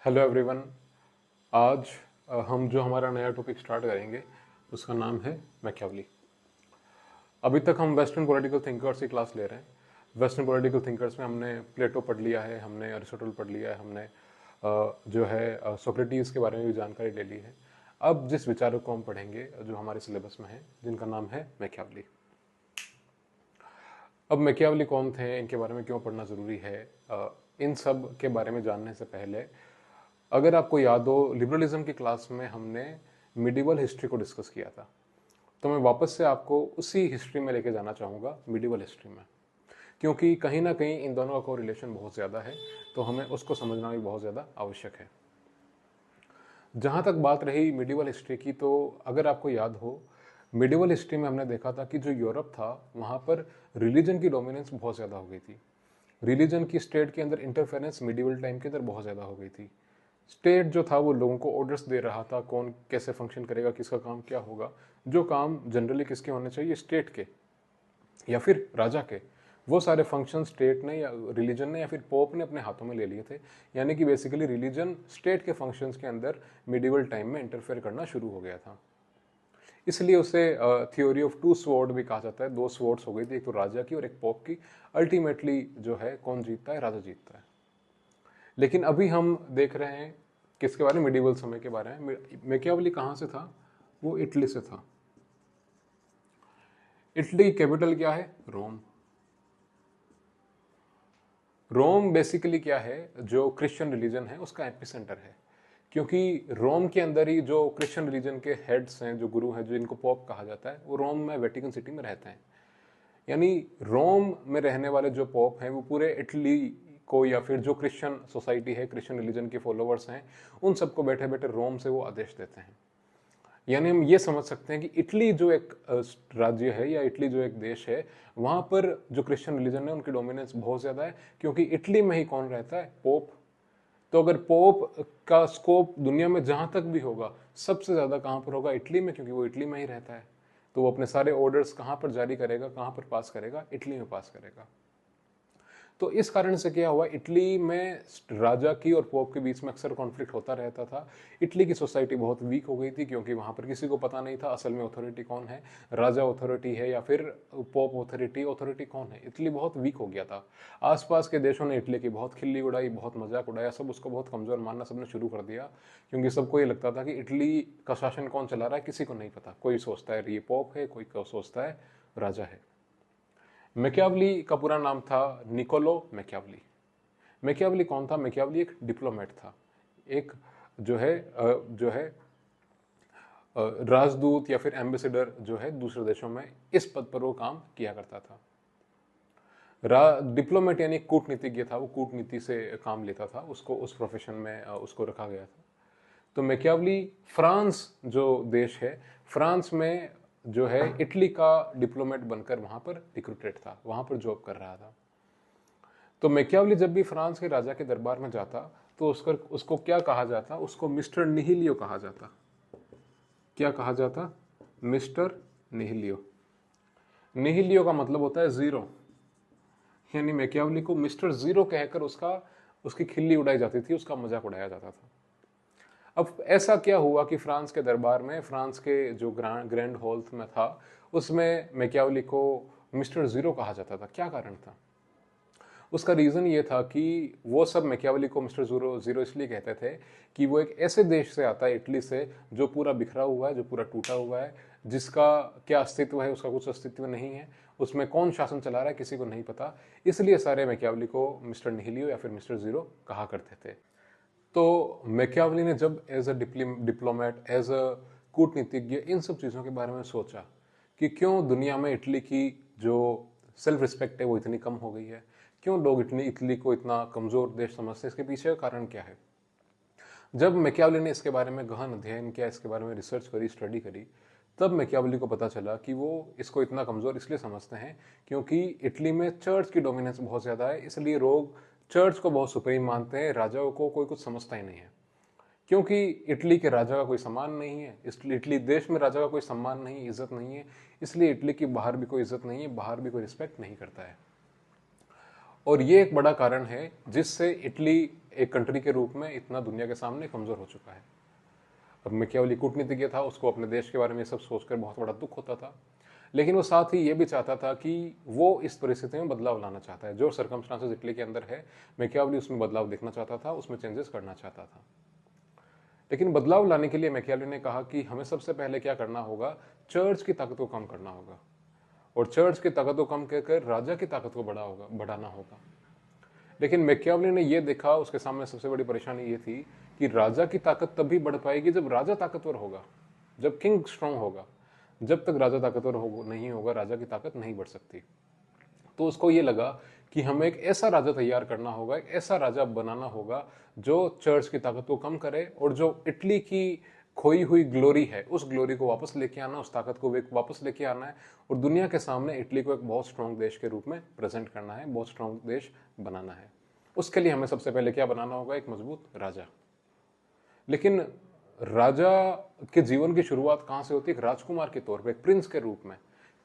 Hello everyone. आज हम जो हमारा नया टॉपिक स्टार्ट करेंगे उसका नाम है मैकियावेली। अभी तक हम वेस्टर्न पॉलिटिकल थिंकर्स की क्लास ले रहे हैं। वेस्टर्न पॉलिटिकल थिंकर्स में हमने प्लेटो पढ़ लिया है, हमने अरिस्टोटल पढ़ लिया है, हमने जो है सोक्रेटिस के बारे में भी जानकारी ले ली है। अब जिस विचारों को हम पढ़ेंगे जो हमारे सिलेबस में है, जिनका नाम है मैकियावेली। अब मैकियावेली कौन थे, इनके बारे में क्यों पढ़ना ज़रूरी है, इन सब के बारे में जानने से पहले अगर आपको याद हो, लिबरलिज्म की क्लास में हमने मिडिवल हिस्ट्री को डिस्कस किया था। तो मैं वापस से आपको उसी हिस्ट्री में लेके जाना चाहूँगा, मिडिवल हिस्ट्री में, क्योंकि कहीं ना कहीं इन दोनों का रिलेशन बहुत ज़्यादा है, तो हमें उसको समझना भी बहुत ज़्यादा आवश्यक है। जहाँ तक बात रही मिडिवल हिस्ट्री की, तो अगर आपको याद हो, मिडिवल हिस्ट्री में हमने देखा था कि जो यूरोप था वहाँ पर रिलीजन की डोमिनेंस बहुत ज़्यादा हो गई थी। रिलीजन की स्टेट के अंदर इंटरफेरेंस मिडिवल टाइम के अंदर बहुत ज़्यादा हो गई थी। स्टेट जो था वो लोगों को ऑर्डर्स दे रहा था, कौन कैसे फंक्शन करेगा, किसका काम क्या होगा। जो काम जनरली किसके होने चाहिए, स्टेट के या फिर राजा के, वो सारे फंक्शन स्टेट ने या रिलीजन ने या फिर पोप ने अपने हाथों में ले लिए थे। यानी कि बेसिकली रिलीजन स्टेट के फंक्शंस के अंदर मिडिवल टाइम में इंटरफेयर करना शुरू हो गया था। इसलिए उसे थ्योरी ऑफ टू स्वॉर्ड भी कहा जाता है। दो स्वॉर्ड्स हो गई थी, एक तो राजा की और एक पोप की। अल्टीमेटली जो है कौन जीतता है, राजा जीतता है। लेकिन अभी हम देख रहे हैं किसके बारे में, मिडिवल समय के बारे में। मैकियावेली कहाँ से था, वो इटली से था। इटली की कैपिटल क्या है, रोम। रोम बेसिकली क्या है, जो क्रिश्चियन रिलीजन है उसका एपिसेंटर है, क्योंकि रोम के अंदर ही जो क्रिश्चियन रिलीजन के हेड्स हैं, जो गुरु हैं, जो इनको पोप कहा जाता है, वो रोम में वेटिकन सिटी में रहते हैं। यानी रोम में रहने वाले जो पोप हैं वो पूरे इटली को या फिर जो क्रिश्चियन सोसाइटी है, क्रिश्चियन रिलीजन के फॉलोवर्स हैं, उन सबको बैठे बैठे रोम से वो आदेश देते हैं। यानी हम ये समझ सकते हैं कि इटली जो एक राज्य है या इटली जो एक देश है, वहां पर जो क्रिश्चियन रिलीजन है उनकी डोमिनेंस बहुत ज्यादा है, क्योंकि इटली में ही कौन रहता है, पोप। तो अगर पोप का स्कोप दुनिया में जहां तक भी होगा, सबसे ज्यादा कहां पर होगा, इटली में, क्योंकि वो इटली में ही रहता है। तो वो अपने सारे ऑर्डर्स कहां पर जारी करेगा, कहां पर पास करेगा, इटली में पास करेगा। तो इस कारण से क्या हुआ, इटली में राजा की और पोप के बीच में अक्सर कॉन्फ्लिक्ट होता रहता था। इटली की सोसाइटी बहुत वीक हो गई थी, क्योंकि वहां पर किसी को पता नहीं था असल में अथॉरिटी कौन है, राजा अथॉरिटी है या फिर पोप अथॉरिटी कौन है। इटली बहुत वीक हो गया था। आसपास के देशों ने इटली की बहुत खिल्ली उड़ाई, बहुत मजाक उड़ाया, सब उसको बहुत कमजोर मानना सबने शुरू कर दिया, क्योंकि सबको ये लगता था कि इटली का शासन कौन चला रहा है किसी को नहीं पता। कोई सोचता है ये पोप है, कोई सोचता है राजा है। मैकियावेली का पूरा नाम था निकोलो मैकियावेली। मैकियावेली कौन था, मैकियावेली एक डिप्लोमेट था, एक जो है राजदूत या फिर एम्बेसडर जो है दूसरे देशों में, इस पद पर वो काम किया करता था। डिप्लोमेट यानी कूटनीतिज्ञ था, वो कूटनीति से काम लेता था, उसको उस प्रोफेशन में उसको रखा गया था। तो मैकियावेली फ्रांस जो देश है, फ्रांस में जो है इटली का डिप्लोमेट बनकर वहां पर रिक्रूटेड था, वहां पर जॉब कर रहा था। तो मैकियावेली जब भी फ्रांस के राजा के दरबार में जाता, तो उसको क्या कहा जाता, उसको मिस्टर निहिलियो कहा जाता। क्या कहा जाता, मिस्टर निहिलियो। निहिलियो का मतलब होता है जीरो। यानी मैकियावेली को मिस्टर जीरो कहकर उसकी खिल्ली उड़ाई जाती थी, उसका मजाक उड़ाया जाता था। अब ऐसा क्या हुआ कि फ्रांस के दरबार में, फ्रांस के जो ग्रैंड हॉल में था, उसमें मैकियावेली को मिस्टर जीरो कहा जाता था। क्या कारण था, उसका रीजन ये था कि वो सब मैकियावेली को मिस्टर जीरो जीरो इसलिए कहते थे कि वो एक ऐसे देश से आता है, इटली से, जो पूरा बिखरा हुआ है, जो पूरा टूटा हुआ है, जिसका क्या अस्तित्व है, उसका कुछ अस्तित्व नहीं है, उसमें कौन शासन चला रहा है किसी को नहीं पता। इसलिए सारे मैकियावेली को मिस्टर निहिलियो या फिर मिस्टर जीरो कहा करते थे। तो मैकियावेली ने जब as a diplomat, as a कूटनीतिज्ञ, इन सब चीज़ों के बारे में सोचा कि क्यों दुनिया में इटली की जो सेल्फ रिस्पेक्ट है वो इतनी कम हो गई है, क्यों लोग इटली को इतना कमज़ोर देश समझते हैं, इसके पीछे का कारण क्या है। जब मैकियावेली ने इसके बारे में गहन अध्ययन किया, इसके बारे में रिसर्च करी, स्टडी करी, तब मैकियावेली को पता चला कि वो इसको इतना कमज़ोर इसलिए समझते हैं क्योंकि इटली में चर्च की डोमिनेंस बहुत ज़्यादा है। इसलिए लोग चर्च को बहुत सुप्रीम मानते हैं, राजाओं को कोई कुछ समझता ही नहीं है। क्योंकि इटली के राजा का कोई सम्मान नहीं है, इटली देश में राजा का कोई सम्मान नहीं, इज्जत नहीं है, इसलिए इटली की बाहर भी कोई इज्जत नहीं है, बाहर भी कोई रिस्पेक्ट नहीं करता है। और ये एक बड़ा कारण है जिससे इटली एक कंट्री के रूप में इतना दुनिया के सामने कमजोर हो चुका है। अब मैकियावेली कूटनीतिज्ञ था, उसको अपने देश के बारे में सब सोचकर बहुत बड़ा दुख होता था, लेकिन वो साथ ही ये भी चाहता था कि वो इस परिस्थिति में बदलाव लाना चाहता है। जो सर्कमस्टांसेस इटली के अंदर है, मैकियावेली उसमें बदलाव देखना चाहता था, उसमें चेंजेस करना चाहता था। लेकिन बदलाव लाने के लिए मैकियावेली ने कहा कि हमें सबसे पहले क्या करना होगा, चर्च की ताकत को कम करना होगा, और चर्च की ताकत को कम कर राजा की ताकत को बढ़ाना होगा। लेकिन मैकियावेली ने यह देखा, उसके सामने सबसे बड़ी परेशानी ये थी कि राजा की ताकत तभी बढ़ पाएगी जब राजा ताकतवर होगा, जब किंग स्ट्रांग होगा। जब तक राजा ताकतवर नहीं होगा, राजा की ताकत नहीं बढ़ सकती। तो उसको ये लगा कि हमें एक ऐसा राजा तैयार करना होगा, एक ऐसा राजा बनाना होगा जो चर्च की ताकत को कम करे, और जो इटली की खोई हुई ग्लोरी है उस ग्लोरी को वापस लेके आना, उस ताकत को वापस लेके आना है, और दुनिया के सामने इटली को एक बहुत स्ट्रांग देश के रूप में प्रेजेंट करना है, बहुत स्ट्रांग देश बनाना है। उसके लिए हमें सबसे पहले क्या बनाना होगा, एक मजबूत राजा। लेकिन राजा के जीवन की शुरुआत कहां से होती है, एक राजकुमार के तौर पे, एक प्रिंस के रूप में।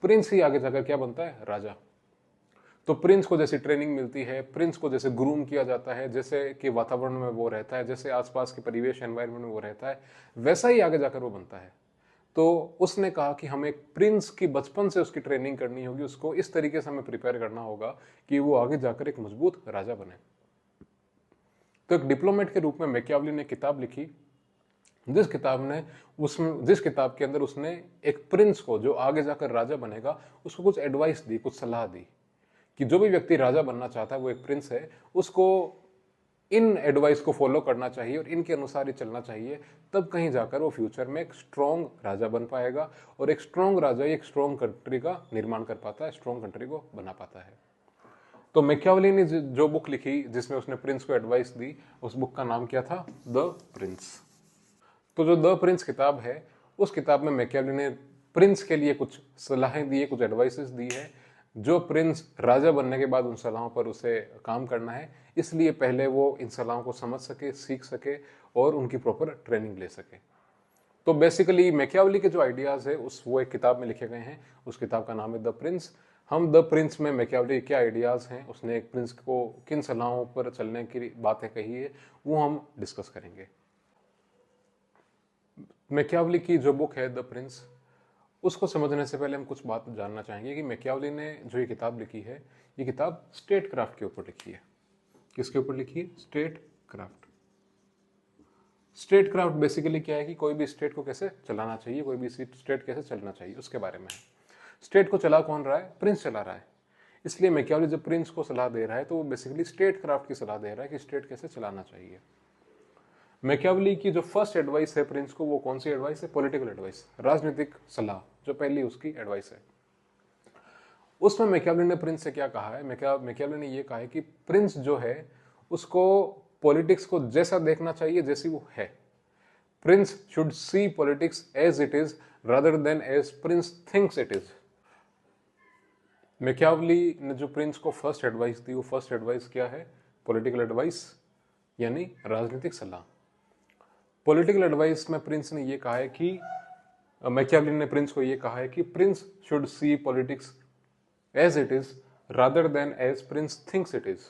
प्रिंस ही आगे जाकर क्या बनता है, राजा। तो प्रिंस को जैसी ट्रेनिंग मिलती है, प्रिंस को जैसे ग्रूम किया जाता है, जैसे कि वातावरण में वो रहता है, जैसे आसपास के परिवेश एनवायरनमेंट में वो रहता है, वैसा ही आगे जाकर वो बनता है। तो उसने कहा कि हमें एक प्रिंस की बचपन से उसकी ट्रेनिंग करनी होगी, उसको इस तरीके से हमें प्रिपेयर करना होगा कि वो आगे जाकर एक मजबूत राजा बने। तो एक डिप्लोमेट के रूप में मैकियावेली ने किताब लिखी, जिस किताब के अंदर उसने एक प्रिंस को, जो आगे जाकर राजा बनेगा, उसको कुछ एडवाइस दी, कुछ सलाह दी कि जो भी व्यक्ति राजा बनना चाहता है, वो एक प्रिंस है, उसको इन एडवाइस को फॉलो करना चाहिए और इनके अनुसार ही चलना चाहिए। तब कहीं जाकर वो फ्यूचर में एक स्ट्रॉन्ग राजा बन पाएगा, और एक स्ट्रॉन्ग राजा एक स्ट्रॉन्ग कंट्री का निर्माण कर पाता है, स्ट्रॉन्ग कंट्री को बना पाता है। तो मैकियावेली ने जो बुक लिखी जिसमें उसने प्रिंस को एडवाइस दी, उस बुक का नाम क्या था, द प्रिंस। तो जो द प्रिंस किताब है, उस किताब में मैकियावेली ने प्रिंस के लिए कुछ सलाहें दी है, कुछ एडवाइसेस दी है। जो प्रिंस राजा बनने के बाद उन सलाहों पर उसे काम करना है, इसलिए पहले वो इन सलाहों को समझ सके, सीख सके और उनकी प्रॉपर ट्रेनिंग ले सके। तो बेसिकली मैकियावेली के जो आइडियाज है वो एक किताब में लिखे गए हैं। उस किताब का नाम है द प्रिंस। हम द प्रिंस में मैकियावेली के क्या आइडियाज हैं, उसने एक प्रिंस को किन सलाहों पर चलने की बातें कही है, वो हम डिस्कस करेंगे। मैकियावेली की जो बुक है द प्रिंस, उसको समझने से पहले हम कुछ बात जानना चाहेंगे कि मैकियावेली ने जो ये किताब लिखी है, ये किताब स्टेट क्राफ्ट के ऊपर लिखी है। किसके ऊपर लिखी है, state craft. State craft basically क्या है कि कोई भी स्टेट को कैसे चलाना चाहिए, कोई भी स्टेट कैसे चलना चाहिए, उसके बारे में है। स्टेट को चला कौन रहा है, प्रिंस चला रहा है। इसलिए मैकियावेली जब प्रिंस को सलाह दे रहा है तो वो बेसिकली स्टेट क्राफ्ट की सलाह दे रहा है कि स्टेट कैसे चलाना चाहिए। मैकियावेली की जो फर्स्ट एडवाइस है प्रिंस को, वो कौन सी एडवाइस है, पॉलिटिकल एडवाइस, राजनीतिक सलाह, जो पहली उसकी एडवाइस है। उसमें मैकियावेली ने प्रिंस से क्या कहा है, मैकियावेली ने ये कहा है कि प्रिंस जो है उसको पॉलिटिक्स को जैसा देखना चाहिए जैसी वो है। Prince should see politics as it is rather than as prince thinks it is. Machiavelli ने जो प्रिंस को फर्स्ट एडवाइस दी, वो फर्स्ट एडवाइस क्या है, पॉलिटिकल एडवाइस, यानी राजनीतिक सलाह। पॉलिटिकल एडवाइस में प्रिंस ने ये कहा है कि मैकियावेली ने प्रिंस को ये कहा है कि prince should see politics as it is rather than as prince thinks it is.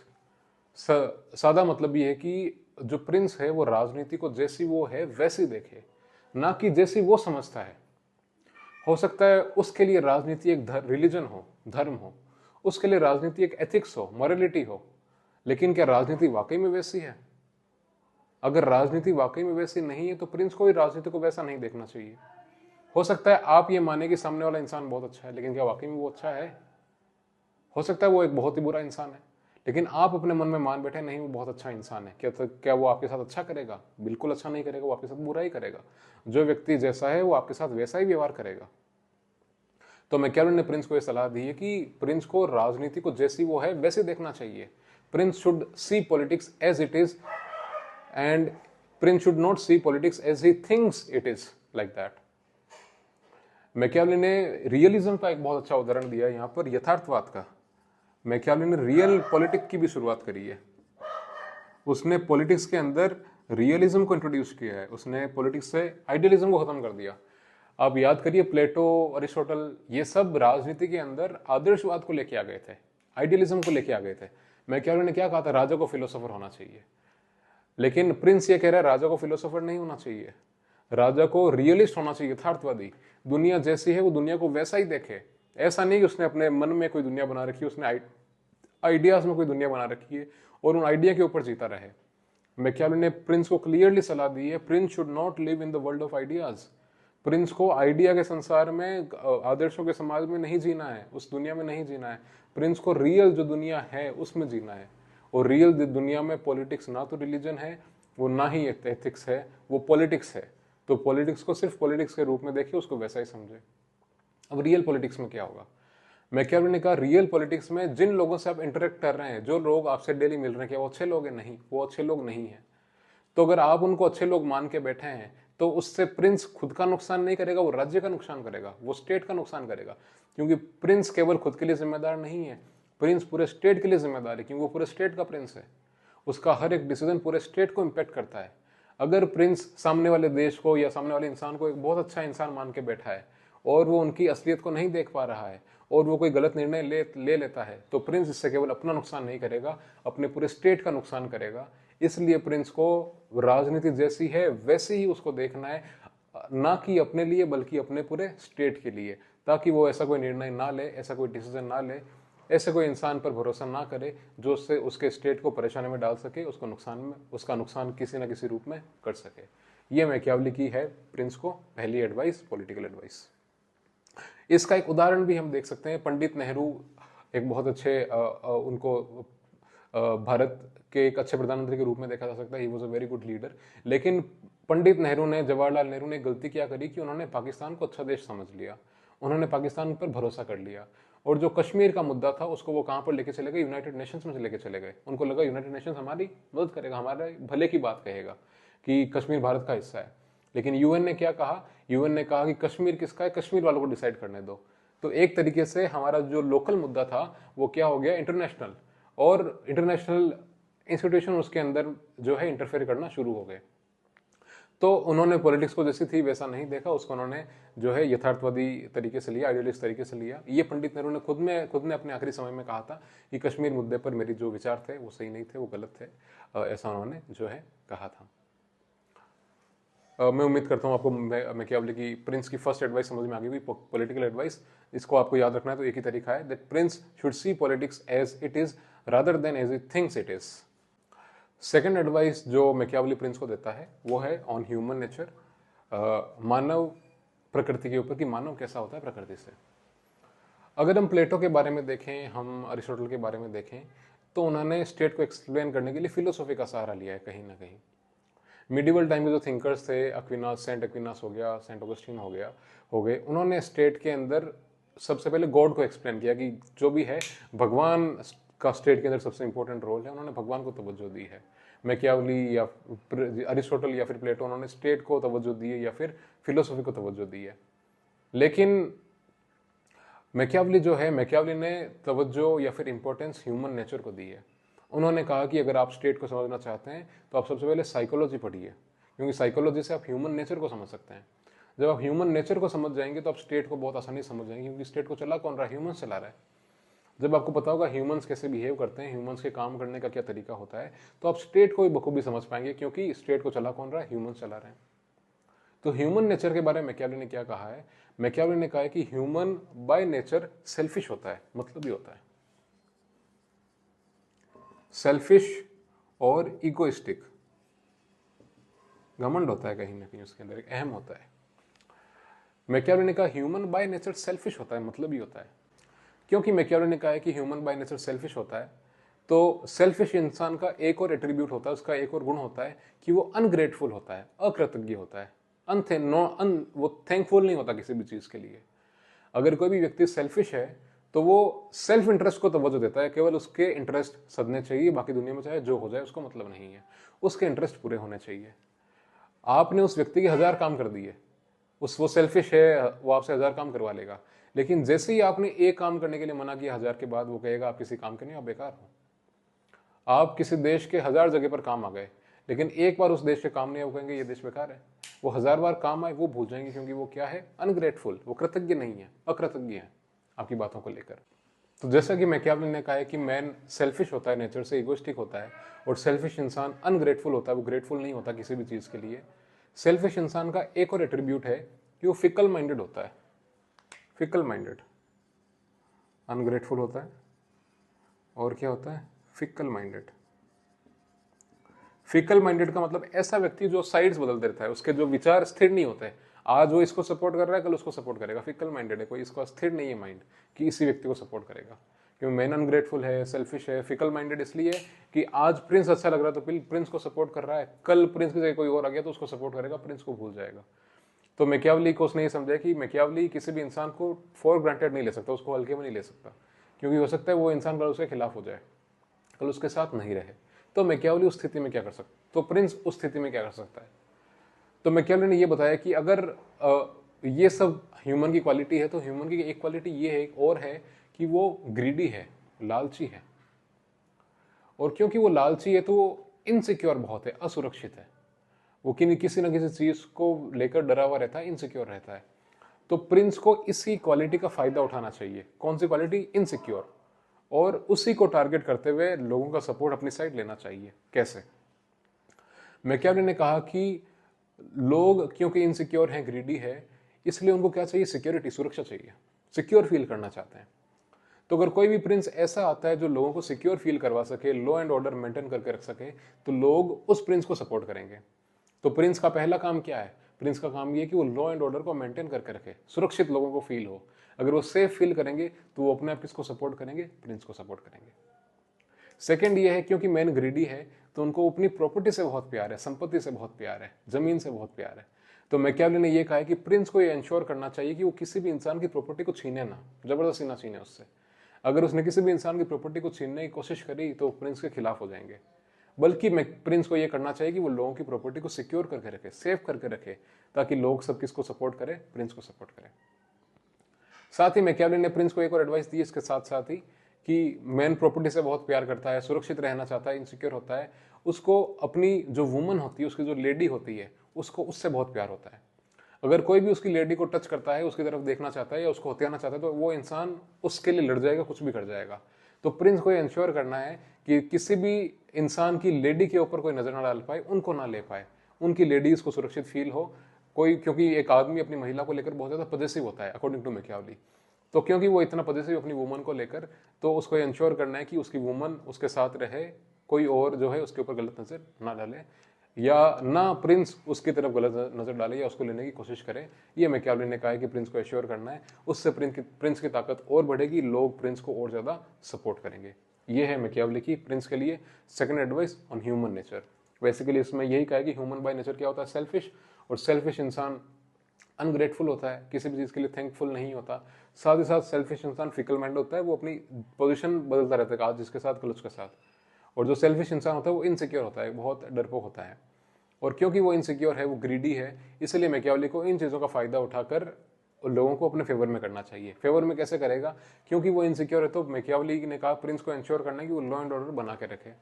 सादा मतलब ये है कि जो प्रिंस है वो राजनीति को जैसी वो है वैसी देखे, ना कि जैसी वो समझता है। हो सकता है उसके लिए राजनीति एक रिलीजन हो, धर्म हो, उसके लिए राजनीति एक एथिक्स हो, मॉरलिटी हो, लेकिन क्या राजनीति वाकई में वैसी है? अगर राजनीति वाकई में वैसी नहीं है तो प्रिंस को भी राजनीति को वैसा नहीं देखना चाहिए। हो सकता है आप ये माने कि सामने वाला इंसान बहुत अच्छा है, लेकिन क्या वाकई में वो अच्छा है? हो सकता है वो एक बहुत ही बुरा इंसान है, लेकिन आप अपने मन में मान बैठे नहीं वो बहुत अच्छा इंसान है। क्या वो आपके साथ अच्छा करेगा? बिल्कुल अच्छा नहीं करेगा, वो आपके साथ बुरा ही करेगा। जो व्यक्ति जैसा है वो आपके साथ वैसा ही व्यवहार करेगा। तो मैकियावेली ने प्रिंस को यह सलाह दी है कि प्रिंस को राजनीति को जैसी वो है वैसे देखना चाहिए। Prince should see politics as it is and prince should not see politics as he thinks it is, like that. Machiavelli ने रियलिज्म का एक बहुत अच्छा उदाहरण दिया है यहाँ पर, यथार्थवाद का। मैकियावेली ने रियल पॉलिटिक्स की भी शुरुआत करी है। उसने पॉलिटिक्स के अंदर रियलिज्म को इंट्रोड्यूस किया है। उसने पॉलिटिक्स से आइडियलिज्म को खत्म कर दिया। आप याद करिए, प्लेटो, अरिस्टोटल, ये सब राजनीति के अंदर आदर्शवाद को लेके आ गए थे, आइडियलिज्म को लेके आ गए थे। मैकियावेली ने क्या कहा था, राजा को फिलोसोफर होना चाहिए। लेकिन प्रिंस ये कह रहा है राजा को फिलोसोफर नहीं होना चाहिए, राजा को रियलिस्ट होना चाहिए, यथार्थवादी। दुनिया जैसी है वो दुनिया को वैसा ही देखे। ऐसा नहीं कि उसने अपने मन में कोई दुनिया बना रखी है, उसने आइडियाज में कोई दुनिया बना रखी है और उन आइडिया के ऊपर जीता रहे। मैकियावेली ने प्रिंस को क्लियरली सलाह दी है, prince should not live in the world of ideas. Prince को आइडिया के संसार में, आदर्शों के समाज में नहीं जीना है, उस दुनिया में नहीं जीना है। प्रिंस को रियल जो दुनिया है उसमें जीना है। और रियल दुनिया में पॉलिटिक्स ना तो रिलीजन है, वो ना ही एथिक्स है, वो पॉलिटिक्स है। तो पॉलिटिक्स को सिर्फ पॉलिटिक्स के रूप में देखिए, उसको वैसा ही समझे। अब रियल पॉलिटिक्स में क्या होगा? मैकियावेली ने कहा रियल पॉलिटिक्स में जिन लोगों से आप इंटरेक्ट कर रहे हैं, जो लोग आपसे डेली मिल रहे हैं, क्या वो अच्छे लोग हैं? नहीं, वो अच्छे लोग नहीं है। तो अगर आप उनको अच्छे लोग मान के बैठे हैं तो उससे प्रिंस खुद का नुकसान नहीं करेगा, वो राज्य का नुकसान करेगा, वो स्टेट का नुकसान करेगा। क्योंकि प्रिंस केवल खुद के लिए जिम्मेदार नहीं है, प्रिंस पूरे स्टेट के लिए जिम्मेदार है, क्योंकि वो पूरे स्टेट का प्रिंस है। उसका हर एक डिसीजन पूरे स्टेट को इम्पेक्ट करता है। अगर प्रिंस सामने वाले देश को या सामने वाले इंसान को एक बहुत अच्छा इंसान मान के बैठा है और वो उनकी असलियत को नहीं देख पा रहा है और वो कोई गलत निर्णय ले लेता है, तो प्रिंस इससे केवल अपना नुकसान नहीं करेगा, अपने पूरे स्टेट का नुकसान करेगा। इसलिए प्रिंस को राजनीति जैसी है वैसे ही उसको देखना है, ना कि अपने लिए बल्कि अपने पूरे स्टेट के लिए, ताकि वो ऐसा कोई निर्णय ना ले, ऐसा कोई डिसीजन ना ले, ऐसे कोई इंसान पर भरोसा ना करे जो उससे उसके स्टेट को परेशानी में डाल सके, उसका नुकसान किसी ना किसी रूप में कर सके। ये मैकियावेली की है प्रिंस को पहली एडवाइस, पॉलिटिकल एडवाइस। इसका एक उदाहरण भी हम देख सकते हैं। पंडित नेहरू एक बहुत अच्छे उनको भारत के एक अच्छे प्रधानमंत्री के रूप में देखा जा सकता है, he was a very good leader. लेकिन पंडित नेहरू ने, जवाहरलाल नेहरू ने गलती क्या करी कि उन्होंने पाकिस्तान को अच्छा देश समझ लिया, उन्होंने पाकिस्तान पर भरोसा कर लिया, और जो कश्मीर का मुद्दा था उसको वो कहाँ पर लेके चले गए? यूनाइटेड नेशंस में लेके चले गए। उनको लगा यूनाइटेड नेशंस हमारी मदद करेगा, हमारे भले की बात कहेगा कि कश्मीर भारत का हिस्सा है। लेकिन यूएन ने क्या कहा? यूएन ने कहा कि कश्मीर किसका है, कश्मीर वालों को डिसाइड करने दो। तो एक तरीके से हमारा जो लोकल मुद्दा था वो क्या हो गया? इंटरनेशनल, और इंटरनेशनल इंस्टीट्यूशन उसके अंदर जो है इंटरफेयर करना शुरू हो गए। तो उन्होंने पॉलिटिक्स को जैसी थी वैसा नहीं देखा, उसको उन्होंने जो है यथार्थवादी तरीके से लिया, आइडियलिस्ट तरीके से लिया। ये पंडित नेहरू ने खुद ने अपने आखिरी समय में कहा था कि कश्मीर मुद्दे पर मेरे जो विचार थे वो सही नहीं थे, वो गलत थे, ऐसा उन्होंने जो है कहा था। मैं उम्मीद करता हूँ आपको मैकियावेली की प्रिंस की फर्स्ट एडवाइस समझ में आ गई हुई, पॉलिटिकल एडवाइस। इसको आपको याद रखना है तो एक ही तरीका है, that prince should see politics as it is rather than as it thinks it is. Second advice जो मैकियावेली प्रिंस को देता है वो है ऑन ह्यूमन नेचर, मानव प्रकृति के ऊपर, कि मानव कैसा होता है प्रकृति से। अगर हम प्लेटो के बारे में देखें, हम अरिस्टोटल के बारे में देखें, तो उन्होंने स्टेट को एक्सप्लेन करने के लिए फिलोसॉफी का सहारा लिया है कहीं ना कहीं। मिडिवल टाइम में जो थिंकर्स थे, अक्विनास, सेंट अक्विनास हो गया, सेंट ऑगस्टीन हो गए, उन्होंने स्टेट के अंदर सबसे पहले गॉड को एक्सप्लेन किया कि जो भी है भगवान का स्टेट के अंदर सबसे इंपॉर्टेंट रोल है, उन्होंने भगवान को तवज्जो दी है। मैकियावेली या अरिस्टोटल या फिर प्लेटो, उन्होंने स्टेट को तवज्जो दी है या फिर फिलोसॉफी को तवज्जो दी है। लेकिन मैकियावेली जो है, मैकियावेली ने तवज्जो या फिर इंपॉर्टेंस ह्यूमन नेचर को दी है। उन्होंने कहा कि अगर आप स्टेट को समझना चाहते हैं तो आप सबसे पहले साइकोलॉजी पढ़िए, क्योंकि साइकोलॉजी से आप ह्यूमन नेचर को समझ सकते हैं। जब आप ह्यूमन नेचर को समझ जाएंगे तो आप स्टेट को बहुत आसानी से समझ जाएंगे, क्योंकि स्टेट को चला कौन रहा है? ह्यूमंस चला रहा है। जब आपको पता होगा ह्यूमंस कैसे बिहेव करते हैं, ह्यूमंस के काम करने का क्या तरीका होता है, तो आप स्टेट को भी बखूबी समझ पाएंगे, क्योंकि स्टेट को चला कौन रहा है? ह्यूमंस चला रहे हैं। तो ह्यूमन नेचर के बारे में मैकियावेली ने क्या कहा है? मैकियावेली ने कहा है कि ह्यूमन बाय नेचर सेल्फिश होता है, मतलब ही होता है सेल्फिश और इगोइस्टिक, घमंड होता है कहीं ना कहीं, उसके अंदर एक अहम होता है। मैकियावेली ने कहा ह्यूमन बाय नेचर सेल्फिश होता है, मतलब ही होता है। क्योंकि मैकियावेली ने कहा है कि ह्यूमन बाय नेचर सेल्फिश होता है, तो सेल्फिश इंसान का एक और एट्रीब्यूट होता है, उसका एक और गुण होता है कि वो अनग्रेटफुल होता है, अकृतज्ञ होता है, वो थैंकफुल नहीं होता किसी भी चीज के लिए। अगर कोई भी व्यक्ति सेल्फिश है तो वो सेल्फ इंटरेस्ट को तवज्जो देता है, केवल उसके इंटरेस्ट सदने चाहिए, बाकी दुनिया में चाहे जो हो जाए उसको मतलब नहीं है, उसके इंटरेस्ट पूरे होने चाहिए। आपने उस व्यक्ति के 1000 काम कर दिए, वो सेल्फिश है, वो आपसे 1000 काम करवा लेगा, लेकिन जैसे ही आपने एक काम करने के लिए मना किया 1000 के बाद, वो कहेगा आप किसी काम के नहीं, आप बेकार हो। आप किसी देश के 1000 जगह पर काम आ गए, लेकिन एक बार उस देश के काम नहीं, वो कहेंगे ये देश बेकार है। वो 1000 बार काम आए वो भूल जाएंगे, क्योंकि वो क्या है? अनग्रेटफुल, वो कृतज्ञ नहीं है, अकृतज्ञ है आपकी बातों को लेकर। तो जैसा कि मैकियावेली ने कहा है कि मैन सेल्फिश होता है, नेचर से इगोइस्टिक होता है, और सेल्फिश इंसान अनग्रेटफुल होता है, वो ग्रेटफुल नहीं होता किसी भी चीज़ के लिए। सेल्फिश इंसान का एक और एट्रीब्यूट है कि वो फिकल माइंडेड होता है, फिकल माइंडेड, अनग्रेटफुल होता है, और क्या होता है, फिकल माइंडेड। फिकल माइंडेड का मतलब ऐसा व्यक्ति जो साइड्स बदल देता है, उसके जो विचार स्थिर नहीं होते, आज वो इसको सपोर्ट कर रहा है, कल उसको सपोर्ट करेगा, फिकल माइंडेड है, कोई इसका स्थिर नहीं है माइंड कि इसी व्यक्ति को सपोर्ट करेगा। क्योंकि मैन अनग्रेटफुल है, सेल्फिश है, फिकल माइंडेड इसलिए कि आज प्रिंस अच्छा लग रहा है तो प्रिंस को सपोर्ट कर रहा है, कल प्रिंस की जगह कोई और आ गया तो उसको सपोर्ट करेगा, प्रिंस को भूल जाएगा। तो मैकियावेली को उसने ये समझा कि मैकियावेली किसी भी इंसान को फॉर ग्रांटेड नहीं ले सकता, उसको हल्के में नहीं ले सकता, क्योंकि हो सकता है वो इंसान कल उसके खिलाफ हो जाए, कल उसके साथ नहीं रहे। तो मैकियावेली उस स्थिति में क्या कर सकता, तो प्रिंस उस स्थिति में क्या कर सकता है। तो मैकियावेली ने ये बताया कि अगर ये सब ह्यूमन की क्वालिटी है, तो ह्यूमन की एक क्वालिटी ये है और है कि वो ग्रीडी है, लालची है, और क्योंकि वो लालची है तो वो इनसिक्योर बहुत है, असुरक्षित है, वो किसी न किसी चीज को लेकर डरा हुआ रहता है, इनसिक्योर रहता है। तो प्रिंस को इसी क्वालिटी का फायदा उठाना चाहिए। कौन सी क्वालिटी, इनसिक्योर, और उसी को टारगेट करते हुए लोगों का सपोर्ट अपनी साइड लेना चाहिए। कैसे, मैकियावेली ने कहा कि लोग क्योंकि इनसिक्योर हैं, ग्रीडी है, इसलिए उनको क्या चाहिए, सिक्योरिटी, सुरक्षा चाहिए, सिक्योर फील करना चाहते हैं। तो अगर कोई भी प्रिंस ऐसा आता है जो लोगों को सिक्योर फील करवा सके, लॉ एंड ऑर्डर मेंटेन करके रख सके, तो लोग उस प्रिंस को सपोर्ट करेंगे। तो प्रिंस का पहला काम क्या है, प्रिंस का काम ये कि वो लॉ एंड ऑर्डर को मेंटेन करके रखे, सुरक्षित लोगों को फील हो। अगर वो सेफ फील करेंगे तो वो अपने आप किसको सपोर्ट करेंगे, प्रिंस को सपोर्ट करेंगे। सेकंड ये है, क्योंकि मैन ग्रीडी है तो उनको अपनी प्रॉपर्टी से बहुत प्यार है, संपत्ति से बहुत प्यार है, जमीन से बहुत प्यार है। तो मैकियावेली ने यह कहा है कि प्रिंस को ये इंश्योर करना चाहिए कि वो किसी भी इंसान की प्रॉपर्टी को छीने ना, जबरदस्ती ना छीने उससे। अगर उसने किसी भी इंसान की प्रॉपर्टी को छीनने की कोशिश करी तो प्रिंस के खिलाफ हो जाएंगे। बल्कि प्रिंस को यह करना चाहिए कि वो लोगों की प्रॉपर्टी को सिक्योर करके रखे, सेफ करके रखे, ताकि लोग सब किसको सपोर्ट करें, प्रिंस को सपोर्ट करें। साथ ही मैकियावेली ने प्रिंस को एक और एडवाइस दी इसके साथ साथ ही कि मैन प्रॉपर्टी से बहुत प्यार करता है, सुरक्षित रहना चाहता है, इनसिक्योर होता है, उसको अपनी जो वुमन होती है, उसकी जो लेडी होती है, उसको उससे बहुत प्यार होता है। अगर कोई भी उसकी लेडी को टच करता है, उसकी तरफ देखना चाहता है या उसको हत्याना चाहता है, तो वो इंसान उसके लिए लड़ जाएगा, कुछ भी कर जाएगा। तो प्रिंस को इंश्योर करना है कि किसी भी इंसान की लेडी के ऊपर कोई नजर ना डाल पाए, उनको ना ले पाए, उनकी लेडीज को सुरक्षित फील हो कोई, क्योंकि एक आदमी अपनी महिला को लेकर बहुत ज्यादा पॉजेसिव होता है अकॉर्डिंग टू मैकियावेली। तो क्योंकि वो इतना पॉजेसिव अपनी वुमन को लेकर, तो उसको इंश्योर करना है कि उसकी वुमन उसके साथ रहे, कोई और जो है उसके ऊपर गलत नजर ना डाले, या ना प्रिंस उसकी तरफ गलत नजर डाले या उसको लेने की कोशिश करे। ये मैकियावेली ने कहा है कि प्रिंस को एश्योर करना है, उससे प्रिंस की ताकत और बढ़ेगी, लोग प्रिंस को और ज्यादा सपोर्ट करेंगे। ये है मैकियावेली की प्रिंस के लिए second advice on human nature. Basically इसमें यही कहा है कि ह्यूमन बाय नेचर क्या होता है, सेल्फिश, और सेल्फिश इंसान अनग्रेटफुल होता है, किसी भी चीज के लिए थैंकफुल नहीं होता। साथ ही साथ सेल्फिश इंसान फिकल माइंड होता है, वो अपनी पोजीशन बदलता रहता है, आज जिसके साथ कल उसके साथ। और जो सेल्फिश इंसान होता है वो इनसिक्योर होता है, बहुत डरपोक होता है, और क्योंकि वो इनसिक्योर है, वो ग्रीडी है, इसलिए मैकियावेली को इन चीज़ों का फायदा उठाकर लोगों को अपने फेवर में करना चाहिए। फेवर में कैसे करेगा, क्योंकि वो इनसिक्योर है, तो मैकियावेली ने कहा प्रिंस को इंश्योर करना है कि वो लॉ एंड ऑर्डर बना के रखे,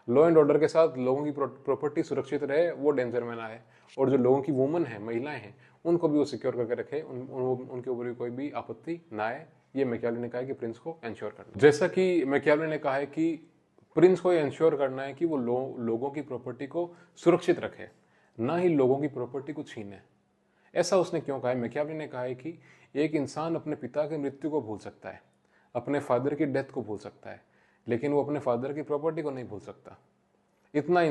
लॉ एंड ऑर्डर के साथ लोगों की प्रॉपर्टी सुरक्षित रहे, वो डेंजर में ना आए, और जो लोगों की वुमन है, महिलाएं हैं, उनको भी वो सिक्योर करके रखे, उनके ऊपर भी कोई भी आपत्ति ना आए। ये मैकियावेली ने कहा है कि प्रिंस को इंश्योर करना। जैसा कि मैकियावेली ने कहा है कि प्रिंस को इंश्योर करना है कि वो लोगों की प्रॉपर्टी को सुरक्षित रखे, ना ही लोगों की प्रॉपर्टी को छीने। ऐसा उसने क्यों कहा है, मैकियावेली ने कहा है कि एक इंसान अपने पिता की मृत्यु को भूल सकता है, अपने फादर की डेथ को भूल सकता है, लेकिन वो अपने फादर की प्रॉपर्टी को नहीं भूल सकता। इतना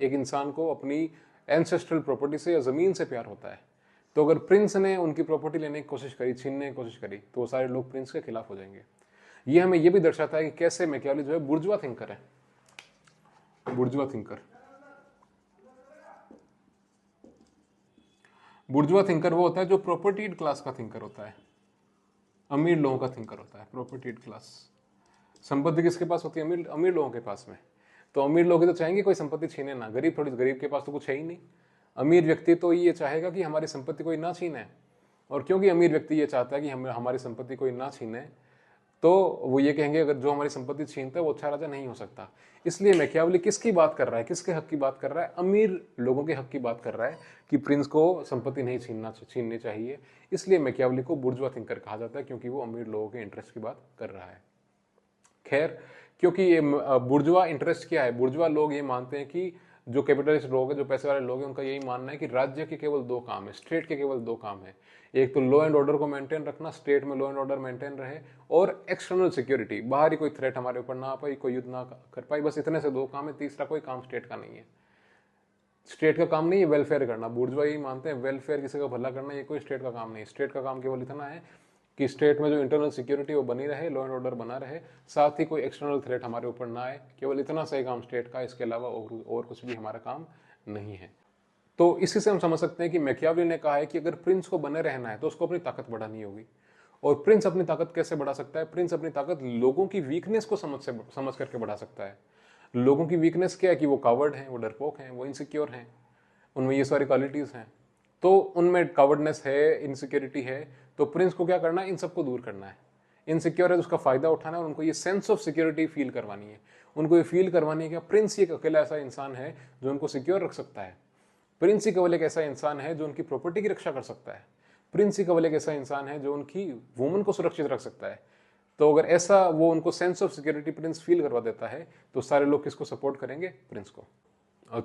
एक इंसान को अपनी एंसेस्ट्रल प्रॉपर्टी से या जमीन से प्यार होता है। तो अगर प्रिंस ने उनकी प्रॉपर्टी लेने की कोशिश करी, छीनने की कोशिश करी, तो वो सारे लोग प्रिंस के खिलाफ हो जाएंगे। ये हमें ये भी दर्शाता है कि कैसे मैकियावेली जो है बुर्जुआ थिंकर है, बुर्जुआ थिंकर। बुर्जुआ थिंकर वो होता है जो प्रॉपर्टीड क्लास का थिंकर होता है, अमीर लोगों का थिंकर होता है, प्रॉपर्टीड क्लास। संपत्ति किसके पास होती है, अमीर अमीर लोगों के पास में। तो अमीर लोग तो चाहेंगे कोई संपत्ति छीने ना, गरीब के पास तो कुछ है ही नहीं। अमीर व्यक्ति तो ये चाहेगा कि हमारी संपत्ति कोई ना छीने, और क्योंकि अमीर व्यक्ति ये चाहता है कि हमारी संपत्ति कोई ना छीने, तो वो ये कहेंगे अगर जो हमारी संपत्ति छीनता है वो अच्छा राजा नहीं हो सकता। इसलिए मैकियावेली किसकी बात कर रहा है, किसके हक की बात कर रहा है, अमीर लोगों के हक की बात कर रहा है कि प्रिंस को संपत्ति नहीं छीननी चाहिए। इसलिए मैकियावेली को बुर्जुआ थिंकर कहा जाता है, क्योंकि वो अमीर लोगों के इंटरेस्ट की बात कर रहा है। खैर, क्योंकि ये बुर्जुआ इंटरेस्ट क्या है, बुर्जुआ लोग ये मानते हैं कि जो कैपिटलिस्ट लोग हैं, जो पैसे वाले लोग हैं, उनका यही मानना है कि राज्य के केवल दो काम है, स्टेट के केवल दो काम है। एक तो लॉ एंड ऑर्डर को मेंटेन रखना, स्टेट में लॉ एंड ऑर्डर मेंटेन रहे, और एक्सटर्नल सिक्योरिटी, बाहरी कोई थ्रेट हमारे ऊपर ना आ पाई, कोई युद्ध ना कर पाई, बस इतने से दो काम है। तीसरा कोई काम स्टेट का नहीं है। स्टेट का काम नहीं है वेलफेयर करना, बुर्जुआ यही मानते हैं वेलफेयर, किसी का भला करना, ये कोई स्टेट का काम नहीं है। स्टेट का काम केवल इतना है कि स्टेट में जो इंटरनल सिक्योरिटी वो बनी रहे, लॉ एंड ऑर्डर बना रहे, साथ ही कोई एक्सटर्नल थ्रेट हमारे ऊपर ना आए, केवल इतना सही काम स्टेट का, इसके अलावा और कुछ भी हमारा काम नहीं है। तो इसी से हम समझ सकते हैं कि मैकियावेली ने कहा है कि अगर प्रिंस को बने रहना है तो उसको अपनी ताकत बढ़ानी होगी। और प्रिंस अपनी ताकत कैसे बढ़ा सकता है? प्रिंस अपनी ताकत लोगों की वीकनेस को समझ करके बढ़ा सकता है। लोगों की वीकनेस क्या है कि वो कावर्ड हैं, वो डरपोक हैं, वो इनसिक्योर हैं, उनमें ये सारी क्वालिटीज हैं। तो उनमें कावर्डनेस है, इनसिक्योरिटी है, तो प्रिंस को क्या करना है? इन सबको दूर करना है। इनसिक्योर है तो उसका फायदा उठाना है और उनको ये सेंस ऑफ सिक्योरिटी फील करवानी है। उनको ये फील करवानी है कि प्रिंस एक अकेला ऐसा इंसान है जो उनको सिक्योर रख सकता है। प्रिंस ही केवल एक ऐसा इंसान है जो उनकी प्रॉपर्टी की रक्षा कर सकता है। प्रिंस ही केवल एक ऐसा इंसान है जो उनकी वुमन को सुरक्षित रख सकता है। तो अगर ऐसा वो उनको sense of security Prince feel करवा देता है तो सारे लोग किसको सपोर्ट करेंगे? प्रिंस को।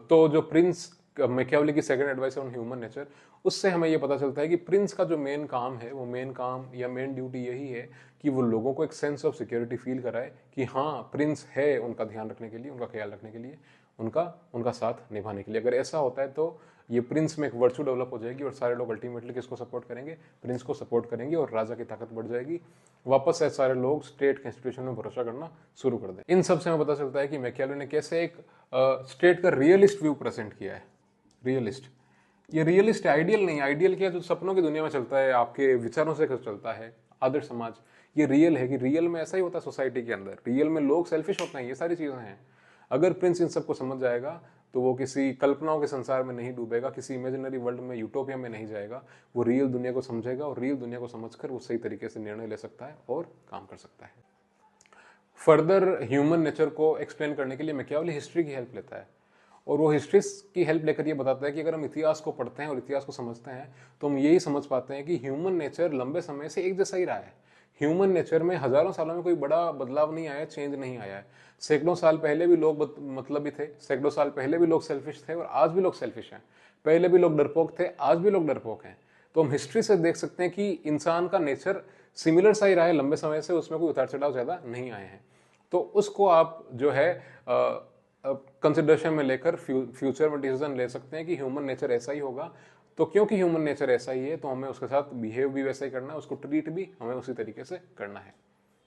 तो जो प्रिंस मैकियावेली की second advice on human nature, उससे हमें ये पता चलता है कि प्रिंस का जो मेन काम है, वो मेन काम या मेन ड्यूटी यही है कि वो लोगों को एक सेंस ऑफ सिक्योरिटी फील कराए कि हाँ, प्रिंस है उनका ध्यान रखने के लिए, उनका ख्याल रखने के लिए, उनका साथ निभाने के लिए। अगर ऐसा होता है तो ये प्रिंस में एक वर्चू डेवलप हो जाएगी और सारे लोग अल्टीमेटली किसको सपोर्ट करेंगे? प्रिंस को सपोर्ट करेंगे और राजा की ताकत बढ़ जाएगी। वापस से सारे लोग स्टेट के इंस्टीट्यूशन में भरोसा करना शुरू कर दें। इन सब से हमें पता चलता है कि मैकियावेली ने कैसे एक स्टेट का रियलिस्ट व्यू प्रेजेंट किया है। रियलिस्ट, ये रियलिस्ट आइडियल नहीं, आइडियल क्या है? जो सपनों की दुनिया में चलता है, आपके विचारों से चलता है, आदर्श समाज। ये रियल है कि रियल में ऐसा ही होता है सोसाइटी के अंदर, रियल में लोग सेल्फिश होते हैं, ये सारी चीजें हैं। अगर प्रिंस इन सबको समझ जाएगा तो वो किसी कल्पनाओं के संसार में नहीं डूबेगा, किसी इमेजिनरी वर्ल्ड में, यूटोपिया में नहीं जाएगा। वो रियल दुनिया को समझेगा और रियल दुनिया को समझकर वो सही तरीके से निर्णय ले सकता है और काम कर सकता है। फर्दर ह्यूमन नेचर को एक्सप्लेन करने के लिए मैकियावेली हिस्ट्री की हेल्प लेता है और वो हिस्ट्री की हेल्प लेकर ये बताता है कि अगर हम इतिहास को पढ़ते हैं और इतिहास को समझते हैं तो हम यही समझ पाते हैं कि ह्यूमन नेचर लंबे समय से एक जैसा ही रहा है। ह्यूमन नेचर में हजारों सालों में कोई बड़ा बदलाव नहीं आया, चेंज नहीं आया है। सैकड़ों साल पहले भी लोग मतलबी थे, सैकड़ों साल पहले भी लोग सेल्फिश थे और आज भी लोग सेल्फिश हैं। पहले भी लोग डरपोक थे, आज भी लोग डरपोक हैं। तो हम हिस्ट्री से देख सकते हैं कि इंसान का नेचर सिमिलर सा ही रहा है लंबे समय से, उसमें कोई उतार चढ़ाव ज्यादा नहीं आए हैं। तो उसको आप जो है कंसिडरेशन में लेकर फ्यूचर में डिसीजन ले सकते हैं कि ह्यूमन नेचर ऐसा ही होगा। तो क्योंकि ह्यूमन नेचर ऐसा ही है तो हमें उसके साथ बिहेव भी वैसा ही करना है, उसको ट्रीट भी हमें उसी तरीके से करना है।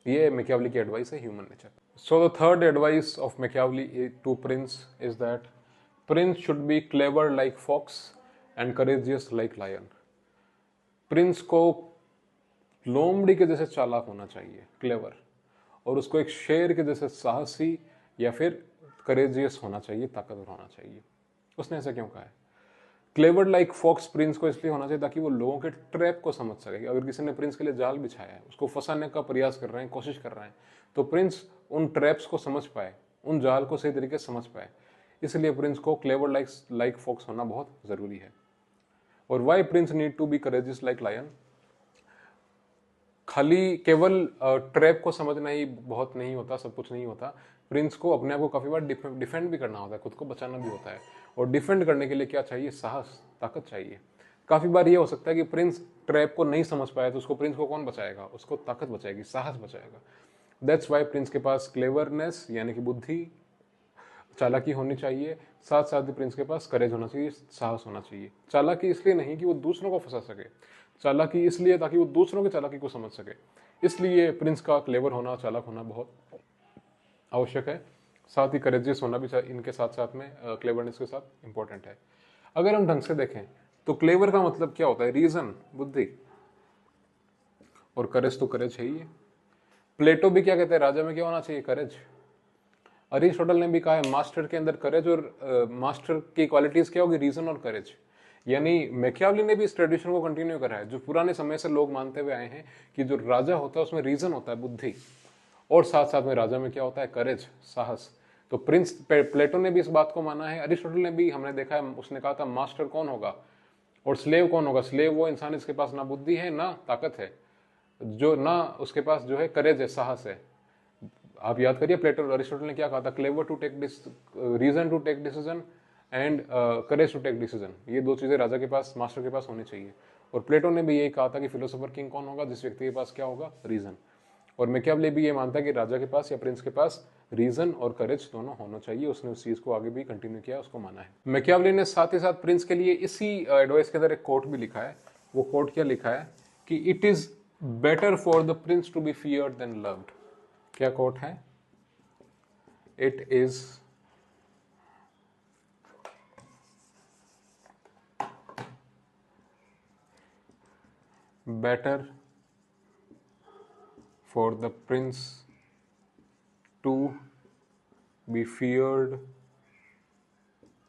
ये मैकियावेली की एडवाइस है human nature. So the third advice of Machiavelli to prince is that prince should be clever like fox and courageous like lion. Prince को लोमड़ी के जैसे चालाक होना चाहिए, क्लेवर, और उसको एक शेर के जैसे साहसी या फिर करेजियस होना चाहिए, ताकतवर होना चाहिए। उसने ऐसा क्यों कहा है? क्लेवर लाइक फॉक्स प्रिंस को इसलिए होना चाहिए ताकि वो लोगों के ट्रैप को समझ सके। अगर किसी ने प्रिंस के लिए जाल बिछाया है, उसको फंसाने का प्रयास कर रहे हैं, कोशिश कर रहे हैं, तो प्रिंस उन ट्रैप्स को समझ पाए, उन जाल को सही तरीके से समझ पाए। इसलिए प्रिंस को क्लेवर लाइक फॉक्स होना बहुत जरूरी है। और why prince need to be courageous like lion? खाली केवल ट्रैप को समझना ही बहुत नहीं होता, सब कुछ नहीं होता। प्रिंस को अपने आप को काफी बार डिफेंड भी करना होता है, खुद को बचाना भी होता है। और डिफेंड करने के लिए क्या चाहिए? साहस, ताकत चाहिए। काफी बार ये हो सकता है कि प्रिंस ट्रैप को नहीं समझ पाए तो उसको प्रिंस को कौन बचाएगा? उसको ताकत बचाएगी, साहस बचाएगा। दैट्स वाई प्रिंस के पास क्लेवरनेस यानी कि बुद्धि, चालाकी होनी चाहिए। साथ साथ ही प्रिंस के पास करेज होना चाहिए, साहस होना चाहिए। चालाकी इसलिए नहीं कि वो दूसरों को फंसा सके, चालाकी इसलिए ताकि वो दूसरों की चालाकी को समझ सके। इसलिए प्रिंस का क्लेवर होना, चालाक होना बहुत आवश्यक है। साथ ही करेजियस होना भी इनके साथ साथ में क्लेवरनेस के साथ इंपॉर्टेंट है। अगर हम ढंग से देखें तो क्लेवर का मतलब क्या होता है? रीजन, बुद्धि, और करेज तो करेज है ही है। प्लेटो भी क्या कहते हैं? राजा में क्या होना चाहिए? करेज। अरिस्टोटल ने भी कहा है मास्टर के अंदर करेज, और मास्टर की क्वालिटीज क्या होगी? रीजन और करेज। यानी मैकियावेली ने भी इस ट्रेडिशन को कंटिन्यू करा है, जो पुराने समय से लोग मानते हुए आए हैं कि जो राजा होता है उसमें रीजन होता है, बुद्धि, और साथ साथ में राजा में क्या होता है? करेज, साहस। तो प्रिंस प्लेटो ने भी इस बात को माना है। अरिस्टोटल ने भी, हमने देखा है, उसने कहा था मास्टर कौन होगा और स्लेव कौन होगा? स्लेव वो इंसान जिसके पास ना बुद्धि है ना ताकत है, जो ना उसके पास जो है करेज है, साहस है। आप याद करिए प्लेटो और अरिस्टोटल ने क्या कहा था, clever to take reason to take decision and courage to take decision, ये दो चीजें राजा के पास, मास्टर के पास होनी चाहिए। और प्लेटो ने भी यही कहा था कि फिलोसोफर किंग कौन होगा, जिस व्यक्ति के पास क्या होगा, रीजन। और मैकियावेली भी ये मानता है कि राजा के पास या प्रिंस के पास रीजन और करेज दोनों होना चाहिए। उसने उस चीज को आगे भी कंटिन्यू किया, उसको माना है। मैकियावेली ने साथ ही साथ प्रिंस के लिए इसी एडवाइस के अंदर एक कोट भी लिखा है। वो कोट क्या लिखा है कि it is better for the prince to be feared than loved. क्या कोट है, it is better for the prince to be feared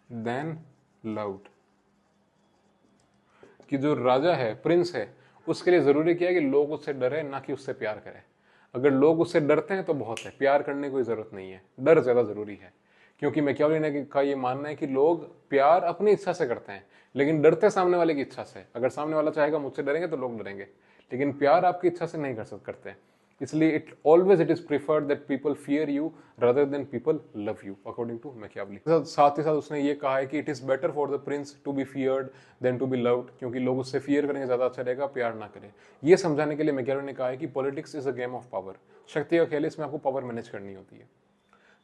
than loved। कि जो राजा है, प्रिंस है, उसके लिए जरूरी क्या है कि लोग उससे डरे, ना कि उससे प्यार करें। अगर लोग उससे डरते हैं तो बहुत है, प्यार करने की कोई जरूरत नहीं है, डर ज्यादा जरूरी है। क्योंकि मैकियावेली का ये मानना है कि लोग प्यार अपनी इच्छा से करते हैं, लेकिन डरते सामने वाले की इच्छा से। अगर सामने वाला चाहेगा मुझसे डरेंगे तो लोग डरेंगे, लेकिन प्यार आपकी इच्छा से नहीं करते। इसलिए it is preferred that people fear you rather than people love you, according to Machiavelli. साथ ही साथ उसने ये कहा है कि it is better for the prince to be feared than to be loved, क्योंकि लोग उससे फियर करेंगे ज्यादा अच्छा रहेगा, प्यार ना करें। ये समझाने के लिए मैकियावेली ने कहा है कि politics is a game of power, शक्ति का खेल है, इसमें आपको पावर मैनेज करनी होती है।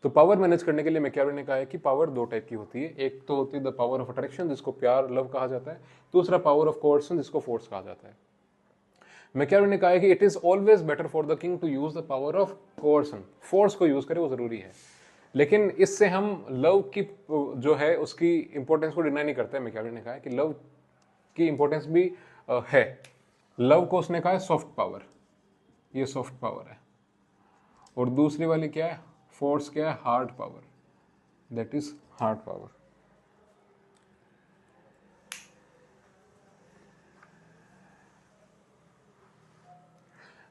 तो पावर मैनेज करने के लिए मैकियावेली ने कहा है कि पावर दो टाइप की होती है। एक तो होती है द पावर ऑफ अट्रैक्शन, जिसको प्यार लव कहा जाता है। दूसरा पावर ऑफ कोर्सन, जिसको फोर्स कहा जाता है। मैकियावेली ने कहा है कि it is always better for the king to use the power of coercion, force को यूज करे, वो जरूरी है। लेकिन इससे हम लव की जो है उसकी इंपॉर्टेंस को डिनाई नहीं करते। मैकियावेली ने कहा है कि लव की इंपॉर्टेंस भी है। लव को उसने कहा है सॉफ्ट पावर, ये सॉफ्ट पावर है। और दूसरी वाली क्या है, फोर्स क्या है, hard power, that is hard power.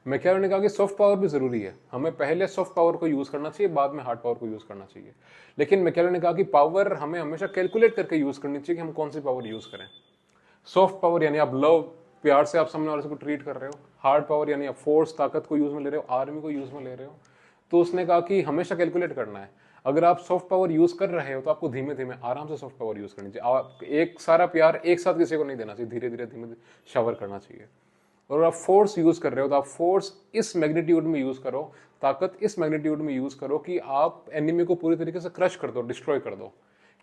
Machiavelli ने कहा कि सॉफ्ट पावर भी जरूरी है, हमें पहले सॉफ्ट पावर को यूज करना चाहिए, बाद में हार्ड पावर को यूज करना चाहिए। लेकिन मैकियावेली ने कहा कि पावर हमें हमेशा कैलकुलेट करके यूज करनी चाहिए कि हम कौन सी पावर यूज करें। सॉफ्ट पावर यानी आप लव, प्यार से आप सामने वाले को ट्रीट कर रहे हो। हार्ड पावर यानी आप फोर्स, ताकत को यूज में ले रहे हो, आर्मी को यूज में ले रहे हो। तो उसने कहा कि हमेशा कैलकुलेट करना है। अगर आप सॉफ्ट पावर यूज कर रहे हो तो आपको धीमे धीमे आराम से सॉफ्ट पावर यूज करनी चाहिए। आप एक सारा प्यार एक साथ किसी को नहीं देना चाहिए, धीरे धीरे धीमे शावर करना चाहिए। और आप फोर्स यूज कर रहे हो तो आप फोर्स इस मैग्नीट्यूड में यूज करो, ताकत इस मैग्नीट्यूड में यूज करो कि आप एनिमी को पूरी तरीके से क्रश कर दो, डिस्ट्रॉय कर दो।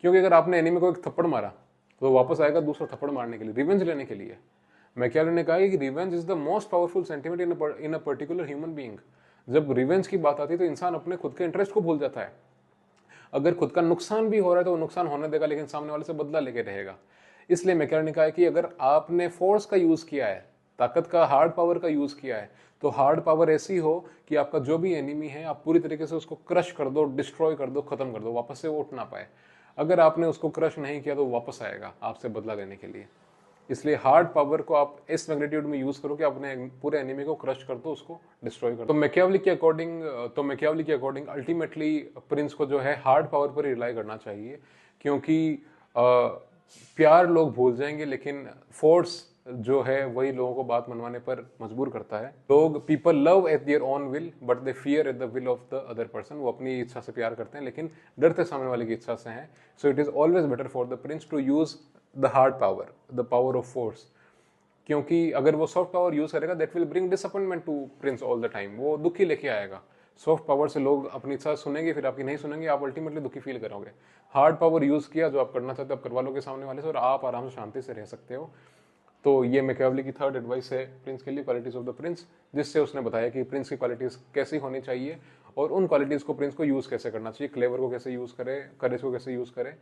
क्योंकि अगर आपने एनिमी को एक थप्पड़ मारा तो वापस आएगा दूसरा थप्पड़ मारने के लिए, रिवेंज लेने के लिए। मैकियावेली ने कहा कि revenge is the most powerful sentiment in a particular human being. जब रिवेंज की बात आती है तो इंसान अपने खुद के इंटरेस्ट को भूल जाता है। अगर खुद का नुकसान भी हो रहा है तो वो नुकसान होने देगा, लेकिन सामने वाले से बदला लेके रहेगा। इसलिए मैकियावेली ने कहा है कि अगर आपने फोर्स का यूज किया है, ताकत का, हार्ड पावर का यूज किया है, तो हार्ड पावर ऐसी हो कि आपका जो भी एनिमी है आप पूरी तरीके से उसको क्रश कर दो, डिस्ट्रॉय कर दो, खत्म कर दो, वापस से वो उठ ना पाए। अगर आपने उसको क्रश नहीं किया तो वापस आएगा आपसे बदला लेने के लिए। इसलिए हार्ड पावर को आप इस मैग्नीट्यूड में यूज करो कि अपने पूरे एनिमी को क्रश कर दो, उसको डिस्ट्रॉय कर दो। तो मैकियावेली के अकॉर्डिंग अल्टीमेटली प्रिंस को जो है हार्ड पावर पर रिलाई करना चाहिए, क्योंकि प्यार लोग भूल जाएंगे, लेकिन फोर्स जो है वही लोगों को बात मनवाने पर मजबूर करता है। लोग, people love at their own will but they fear at the will of the other person. वो अपनी इच्छा से प्यार करते हैं लेकिन डरते सामने वाले की इच्छा से हैं। So it is always better for the prince to use the hard power, the power of force. क्योंकि अगर वो सॉफ्ट पावर यूज करेगा that will bring disappointment to prince all the time, वो दुखी लेके आएगा। सॉफ्ट पावर से लोग अपनी इच्छा सुनेंगे, फिर आपकी नहीं सुनेंगे, आप अल्टीमेटली दुखी फील करोगे। हार्ड पावर यूज किया, जो आप करना चाहते हो आप करवा लोगे सामने वाले से, और आप आराम से शांति से रह सकते हो। तो ये मैकियावेली की थर्ड एडवाइस है प्रिंस के लिए, क्वालिटीज ऑफ द प्रिंस, जिससे उसने बताया कि प्रिंस की क्वालिटीज कैसी होनी चाहिए और उन क्वालिटीज को प्रिंस को यूज कैसे करना चाहिए। क्लेवर को कैसे यूज करे, करेज को कैसे यूज करे।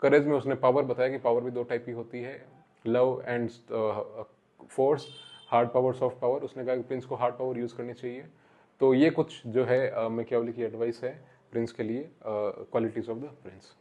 करेज में उसने पावर बताया कि पावर भी दो टाइप की होती है, love and force, hard power, soft power. उसने कहा कि प्रिंस को हार्ड पावर यूज करनी चाहिए। तो ये कुछ जो है मैकियावेली की एडवाइस है प्रिंस के लिए, क्वालिटीज ऑफ द प्रिंस।